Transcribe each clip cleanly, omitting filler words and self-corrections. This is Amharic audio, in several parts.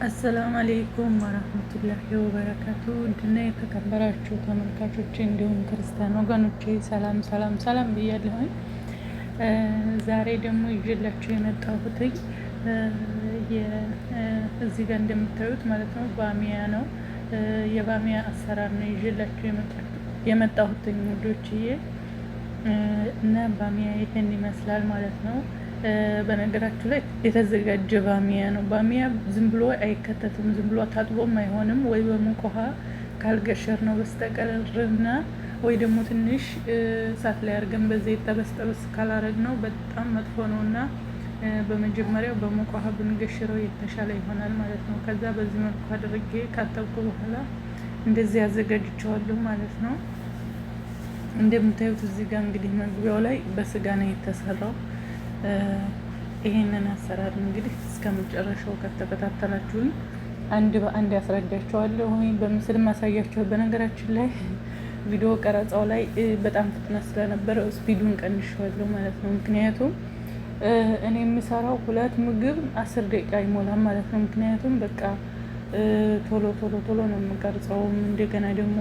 አሰላሙ አሌይኩም ወረህመቱላሂ ወበረካቱ። ድና የተከበራችሁ ተመልካቾች እንዲሁም ክርስቲያን ወገኖቼ ሰላም ሰላም ሰላም ብያለሁኝ። ዛሬ ደግሞ ይዤላችሁ የመጣሁትኝ እዚህ ጋር እንደምታዩት ማለት ነው ባሚያ ነው። የባሚያ አሰራር ነው ይዤላችሁ የመጣሁትኝ ውዶችዬ። እና ባሚያ ይሄን ይመስላል ማለት ነው። በነገራችሁ ላይ የተዘጋጀ ባሚያ ነው። ባሚያ ዝም ብሎ አይከተትም፣ ዝም ብሎ ታጥቦም አይሆንም። ወይ በሙቅ ውሃ ካልገሸር ነው በስተቀርና ወይ ደግሞ ትንሽ እሳት ላይ አድርገን በዘይት ጠበስ ጠበስ ካላረግ ነው በጣም መጥፎ ነው እና በመጀመሪያው በሙቅ ውሃ ብንገሽረው የተሻለ ይሆናል ማለት ነው። ከዛ በዚህ መልኩ አድርጌ ካጠብኩ በኋላ እንደዚህ አዘጋጅቸዋለሁ ማለት ነው። እንደምታዩት እዚህ ጋር እንግዲህ መግቢያው ላይ በስጋ ነው የተሰራው። ይሄንን አሰራር እንግዲህ እስከ መጨረሻው ከተከታተላችሁኝ አንድ በአንድ ያስረዳቸዋለሁ ወይም በምስል ማሳያቸው። በነገራችን ላይ ቪዲዮ ቀረጻው ላይ በጣም ፍጥነት ስለነበረ ስፒዱን ቀንሼዋለሁ ማለት ነው። ምክንያቱም እኔ የምሰራው ሁለት ምግብ 10 ደቂቃ አይሞላም ማለት ነው። ምክንያቱም በቃ ቶሎ ቶሎ ቶሎ ነው የምቀርጸው፣ እንደገና ደግሞ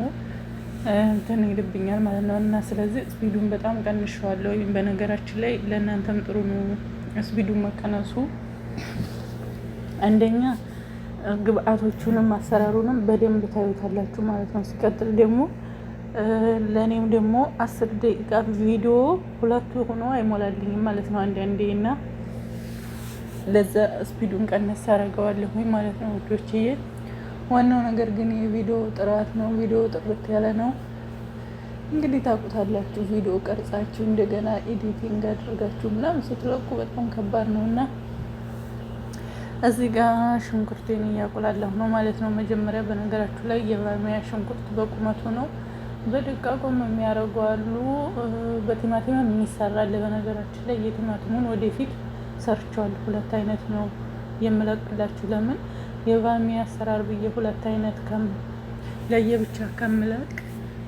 እንትን ይልብኛል ማለት ነው። እና ስለዚህ ስፒዱን በጣም ቀንሼዋለሁ። በነገራችን ላይ ለእናንተም ጥሩ ነው ስፒዱን መቀነሱ። አንደኛ ግብአቶቹንም አሰራሩንም በደንብ ታዩታላችሁ ማለት ነው። ሲቀጥል ደግሞ ለእኔም ደግሞ 10 ደቂቃ ቪዲዮ ሁለቱ ሆኖ አይሞላልኝም ማለት ነው አንዳንዴ። እና ለዛ ስፒዱን ቀነስ አደርገዋለሁኝ ማለት ነው ውዶችዬ። ዋናው ነገር ግን የቪዲዮ ጥራት ነው። ቪዲዮ ጥርት ያለ ነው። እንግዲህ ታውቁታላችሁ፣ ቪዲዮ ቀርጻችሁ እንደገና ኤዲቲንግ አድርጋችሁ ምናምን ስትለቁ በጣም ከባድ ነው እና እዚህ ጋር ሽንኩርቴን እያቁላለሁ ነው ማለት ነው። መጀመሪያ በነገራችሁ ላይ የባሚያ ሽንኩርት በቁመቱ ነው፣ በደቃቁም የሚያደርጉ አሉ፣ በቲማቲም የሚሰራል። በነገራችን ላይ የቲማቲሙን ወደፊት ሰርቸዋለሁ። ሁለት አይነት ነው የምለቅላችሁ። ለምን የባሚያ አሰራር ብዬ ሁለት አይነት ለየብቻ ከምለቅ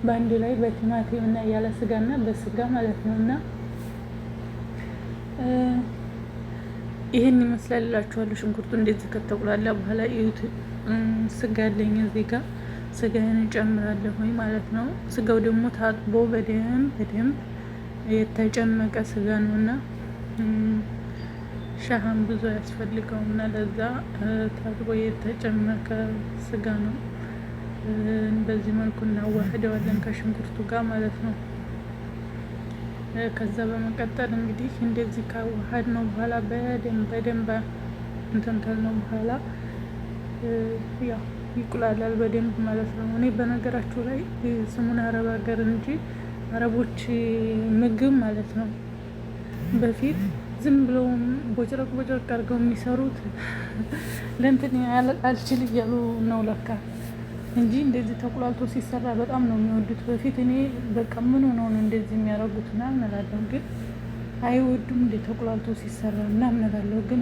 በአንድ ላይ በቲማቲም እና ያለ ስጋና በስጋ ማለት ነው። እና ይህን ይመስላል እላችኋለሁ። ሽንኩርቱ እንደዚህ ከተቁላላ በኋላ እዩት። ስጋ አለኝ እዚህ ጋር ስጋዬን እጨምራለሁ ማለት ነው። ስጋው ደግሞ ታጥቦ በደንብ የተጨመቀ ስጋ ነው እና ሻሃም ብዙ ያስፈልገው እና ለዛ ታጥቦ የተጨመቀ ስጋ ነው። በዚህ መልኩ እናዋህደዋለን ከሽንኩርቱ ጋር ማለት ነው። ከዛ በመቀጠል እንግዲህ እንደዚህ ካዋሃድ ነው በኋላ በደንብ እንትን ካልነው በኋላ ያው ይቁላላል በደንብ ማለት ነው። እኔ በነገራችሁ ላይ ስሙን አረብ ሀገር እንጂ አረቦች ምግብ ማለት ነው በፊት ዝም ብለው ቦጭረቅ አድርገው የሚሰሩት ለእንትን አልችል እያሉ ነው ለካ እንጂ እንደዚህ ተቁላልቶ ሲሰራ በጣም ነው የሚወዱት። በፊት እኔ በቃ ምን ሆነው ነው እንደዚህ የሚያደርጉት ምናምን እላለሁ፣ ግን አይወዱም እንደ ተቁላልቶ ሲሰራ ምናምን እላለሁ። ግን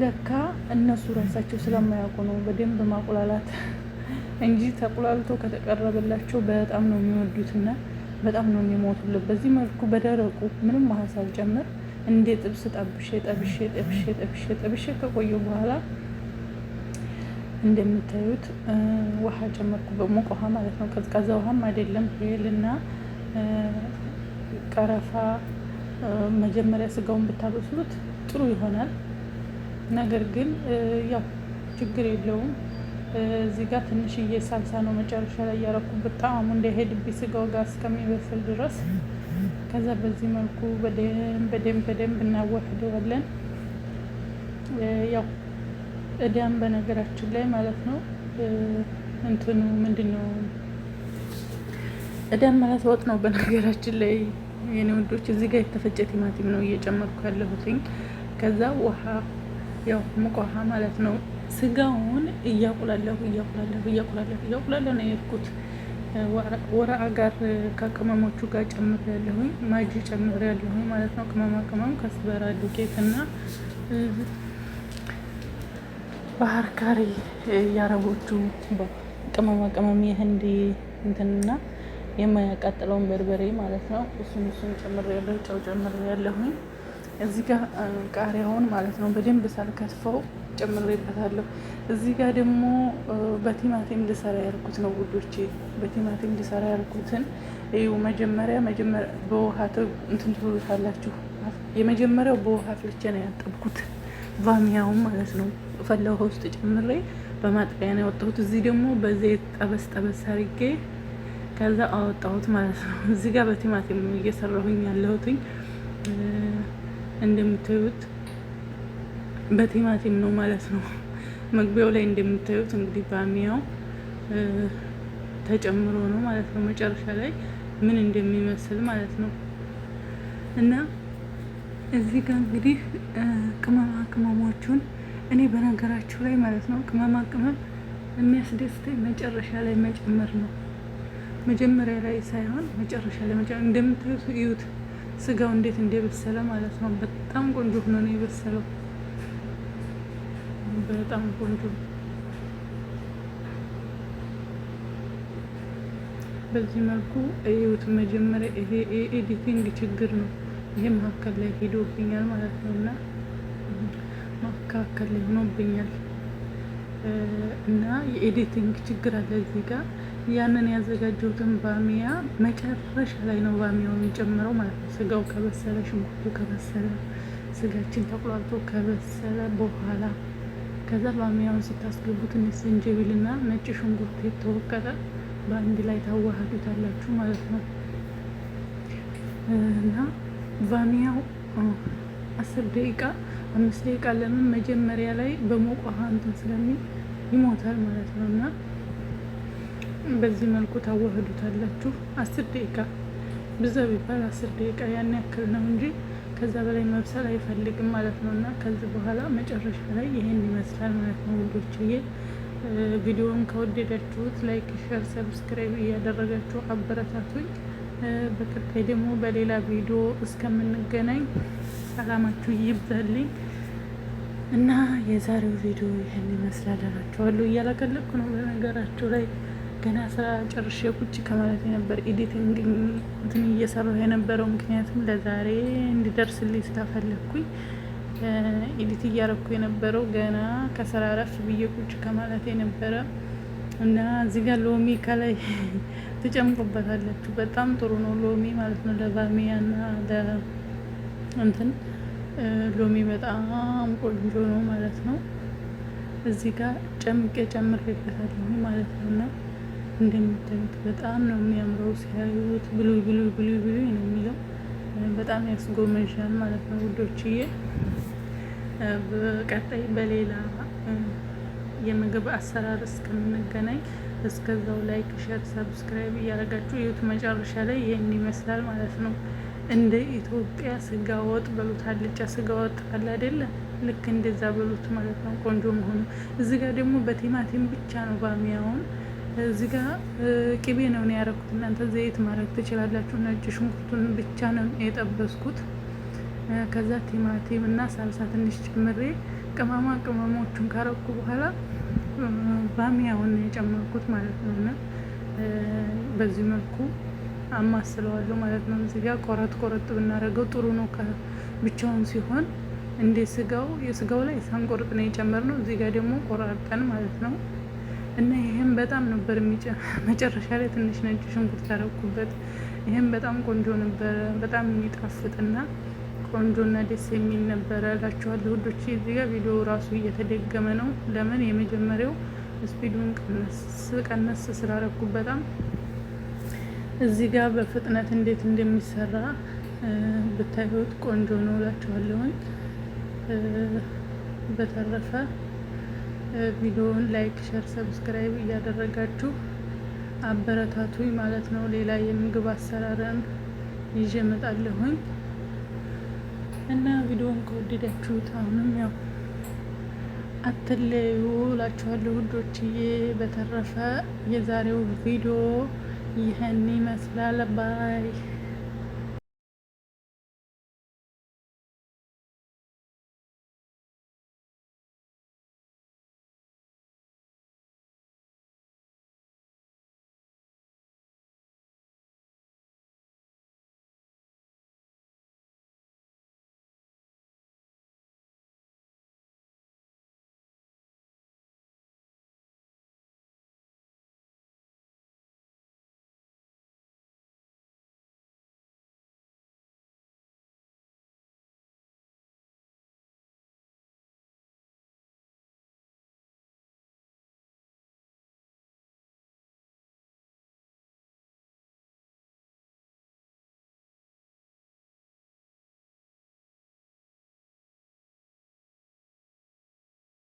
ለካ እነሱ ራሳቸው ስለማያውቁ ነው በደንብ ማቁላላት እንጂ ተቁላልቶ ከተቀረበላቸው በጣም ነው የሚወዱትና በጣም ነው የሚሞቱለት። በዚህ መልኩ በደረቁ ምንም ውሃ ሳልጨምር እንደ ጥብስ ጠብሼ ከቆየሁ በኋላ እንደምታዩት ውሃ ጨመርኩ፣ በሙቅ ውሃ ማለት ነው። ቀዝቃዛ ውሃም አይደለም። ሄልና ቀረፋ መጀመሪያ ስጋውን ብታበስሉት ጥሩ ይሆናል። ነገር ግን ያው ችግር የለውም። እዚህ ጋር ትንሽዬ ሳልሳ ነው መጨረሻ ላይ ያረኩበት ጣዕሙ እንዳይሄድብኝ ስጋው ጋር እስከሚበስል ድረስ። ከዛ በዚህ መልኩ በደንብ እናዋህደዋለን። ያው እዳም በነገራችን ላይ ማለት ነው እንትኑ ምንድነው እዳም ማለት ወጥ ነው በነገራችን ላይ የኔ ወዶች። እዚህ ጋር የተፈጨ ቲማቲም ነው እየጨመርኩ ያለሁትኝ። ከዛ ውሃ ያው ሙቅ ውሃ ማለት ነው። ስጋውን እያቁላለሁ ነው የሄድኩት። ወረአ ጋር ከቅመሞቹ ጋር ጨምር ያለሁኝ፣ ማጂ ጨምር ያለሁኝ ማለት ነው። ቅመም ከስበራ ዱቄት እና ባህር ካሪ ያረቦቹ ቅመም የህንዲ እንትንና የማያቃጥለውን በርበሬ ማለት ነው። እሱን ጨምር ያለሁ፣ ጨው ጨምር ያለሁኝ። እዚህ ጋር ቃሪያውን ማለት ነው በደንብ ሳልከትፈው ጨምሬበታለሁ። እዚህ ጋር ደግሞ በቲማቲም ልሰራ ያልኩት ነው ውዶቼ። በቲማቲም ልሰራ ያልኩትን ይኸው መጀመሪያ በውሃ እንትን ትሉታላችሁ። የመጀመሪያው በውሃ ፍልቼ ነው ያጠብኩት፣ ቫሚያውን ማለት ነው። ፈላ ውሃ ውስጥ ጨምሬ በማጥለያ ነው ያወጣሁት። እዚህ ደግሞ በዘይት ጠበስ ጠበስ አድርጌ ከዛ አወጣሁት ማለት ነው። እዚህ ጋር በቲማቲም እየሰራሁኝ ያለሁትኝ እንደምታዩት በቲማቲም ነው ማለት ነው። መግቢያው ላይ እንደምታዩት እንግዲህ ባሚያው ተጨምሮ ነው ማለት ነው። መጨረሻ ላይ ምን እንደሚመስል ማለት ነው። እና እዚህ ጋር እንግዲህ ቅመማ ቅመሞቹን እኔ በነገራችሁ ላይ ማለት ነው ቅመማ ቅመም የሚያስደስተኝ መጨረሻ ላይ መጨመር ነው። መጀመሪያ ላይ ሳይሆን መጨረሻ ላይ መጨመር። እንደምታዩት እዩት ስጋው እንዴት እንደበሰለ ማለት ነው። በጣም ቆንጆ ሆኖ ነው የበሰለው። በጣም ቆንጆ። በዚህ መልኩ እዩት። መጀመሪያ ይሄ ኤዲቲንግ ችግር ነው። ይሄ መካከል ላይ ሄዶብኛል ማለት ነው እና መካከል ላይ ሆኖብኛል እና የኤዲቲንግ ችግር አለ እዚህ ጋር። ያንን ያዘጋጀሁትን ባሚያ መጨረሻ ላይ ነው ባሚያውን የጨምረው ማለት ነው። ስጋው ከበሰለ፣ ሽንኩርቱ ከበሰለ፣ ስጋችን ተቁላልቶ ከበሰለ በኋላ ከዛ ባሚያውን ስታስገቡ ትንሽ ዝንጅብልና ነጭ ሽንኩርት የተወቀጠ በአንድ ላይ ታዋህዱታላችሁ ማለት ነው። እና ባሚያው 10 ደቂቃ 5 ደቂቃ ለምን መጀመሪያ ላይ በሞቅ ውሃ እንትን ስለሚል ይሞታል ማለት ነው። እና በዚህ መልኩ ታዋህዱታላችሁ 10 ደቂቃ ብዛ ቢባል 10 ደቂቃ ያን ያክል ነው እንጂ ከዛ በላይ መብሰል አይፈልግም ማለት ነው። እና ከዚህ በኋላ መጨረሻ ላይ ይሄን ይመስላል ማለት ነው ውዶችዬ። ቪዲዮውን ከወደዳችሁት ላይክ፣ ሼር፣ ሰብስክራይብ እያደረጋችሁ አበረታቱኝ። በቀጣይ ደግሞ በሌላ ቪዲዮ እስከምንገናኝ ሰላማችሁ ይብዛልኝ እና የዛሬው ቪዲዮ ይሄን ይመስላል እላችኋለሁ። እያለቀለቅኩ ነው በነገራችሁ ላይ ገና ስራ ጨርሼ ቁጭ ከማለት የነበር ኤዲቲንግ እንትን እየሰራሁ የነበረው፣ ምክንያቱም ለዛሬ እንዲደርስልኝ ስለፈለግኩኝ ኤዲት እያረኩ የነበረው ገና ከስራ ረፍ ብዬ ቁጭ ከማለት የነበረ እና እዚህ ጋር ሎሚ ከላይ ትጨምቁበታላችሁ። በጣም ጥሩ ነው ሎሚ ማለት ነው ለባሚያ እና እንትን ሎሚ በጣም ቆንጆ ነው ማለት ነው። እዚህ ጋር ጨምሬበታለሁ ማለት ነው እና እንደምታዩት በጣም ነው የሚያምረው። ሲያዩት ብሉ ብሉ ብሉ ብሉ ነው የሚለው። በጣም ያስጎመዣል ማለት ነው ውዶችዬ። በቀጣይ በሌላ የምግብ አሰራር እስከምንገናኝ እስከዛው ላይክ፣ ሼር፣ ሰብስክራይብ እያደረጋችሁ እዩት። መጨረሻ ላይ ይሄን ይመስላል ማለት ነው። እንደ ኢትዮጵያ ስጋ ወጥ በሉት፣ አልጫ ስጋ ወጥ አለ አይደለ? ልክ እንደዛ በሉት ማለት ነው ቆንጆ መሆኑ። እዚህ ጋር ደግሞ በቲማቲም ብቻ ነው ባሚያውን። እዚህ ጋር ቅቤ ነው ያደረኩት። እናንተ ዘይት ማድረግ ትችላላችሁ። ነጭ ሽንኩርቱን ብቻ ነው የጠበስኩት። ከዛ ቲማቲም እና ሳልሳ ትንሽ ጨምሬ ቅመማ ቅመሞቹን ካረኩ በኋላ ባሚያውን የጨመርኩት ማለት ነው እና በዚህ መልኩ አማስለዋለሁ ማለት ነው። እዚህ ጋር ቆረጥ ብናደርገው ጥሩ ነው። ብቻውን ሲሆን እንደ የስጋው ላይ ሳንቆርጥ ነው የጨመርነው። እዚህ ጋር ደግሞ ቆራርጠን ማለት ነው። እና ይሄም በጣም ነበር መጨረሻ ላይ ትንሽ ነጭ ሽንኩርት ያደረኩበት። ይሄም በጣም ቆንጆ ነበረ። በጣም የሚጣፍጥና ቆንጆና ደስ የሚል ነበረ እላችኋለሁ ውዶች። እዚህ ጋር ቪዲዮ ራሱ እየተደገመ ነው። ለምን የመጀመሪያው ስፒዱን ቀነስ ስላደረኩ በጣም እዚህ ጋር በፍጥነት እንዴት እንደሚሰራ ብታዩት ቆንጆ ነው እላችኋለሁኝ። በተረፈ ቪዲዮውን ላይክ፣ ሼር፣ ሰብስክራይብ እያደረጋችሁ አበረታቱኝ ማለት ነው። ሌላ የምግብ አሰራርን ይዤ እመጣለሁኝ እና ቪዲዮውን ከወደዳችሁት አሁንም ያው አትለዩ እላችኋለሁ ውዶችዬ። በተረፈ የዛሬው ቪዲዮ ይህን ይመስላል። ባይ